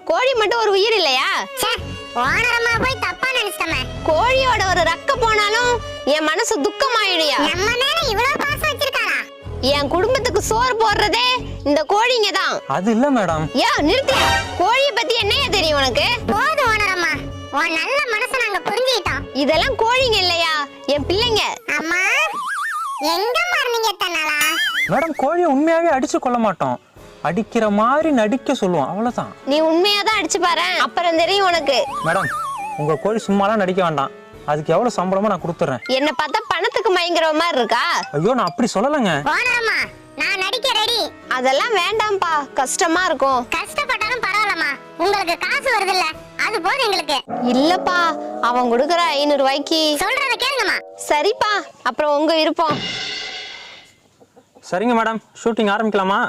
கோழி மட்டும் ஒரு உயிர் இல்லையா? ஓனரம்மா போய் தப்பா நினைச்சிட்டமே. கோழியோட ஒரு ரக்க போனாலும் என் மனசு துக்கமாயிடுயா. நம்ம மேல இவ்வளவு பாசம் வச்சிருக்காரா? என் குடும்பத்துக்கு சோறு போடுறதே இந்த கோழிங்க தான். அது இல்ல மேடம். நிறுத்தியா? கோழிய பத்தி என்னையா தெரியும் உனக்கு? போதும் ஓனரம்மா, உன் நல்ல மனசை நாங்க புரிஞ்சுக்கிட்டோம். இதெல்லாம் கோழிங்க இல்லையா, என் பிள்ளைங்க. அம்மா எங்க மார்னிங்க தன்னாலா? மேடம் கோழியை உண்மையாவே அடிச்சு கொள்ள மாட்டோம், அடிக்கிற மாதிரி நடிக்க சொல்லுவோம், அவ்வளவுதான். நீ உண்மையாதான் அடிச்சு பாரு, அப்புறம் தெரியும் உனக்கு. மேடம் உங்க கோழி சும்மாலாம் நடிக்க வேண்டாம், அதுக்கு எவ்வளவு சம்பளமோ நான் கொடுத்துறேன். என்ன பார்த்தா பணத்துக்கு மயங்குற மாதிரி இருக்கா? ஐயோ நான் அப்படி சொல்லலங்க. ஓனரம்மா நான் நடிக்க ரெடி. அதெல்லாம் வேண்டாம்பா, கஷ்டமா இருக்கும். கஷ்டப்பட்டாலும் பரவாயில்லம்மா, உங்களுக்கு காசு வருது இல்ல, அது போதும் எங்களுக்கு. இல்லப்பா, அவன் கொடுக்கற 500 ரூபாய்க்கு. சொல்றத கேளுங்கம்மா. சரிப்பா, அப்புறம் உங்க விருப்பம். சரிங்க மேடம், ஷூட்டிங் ஆரம்பிக்கலாமா?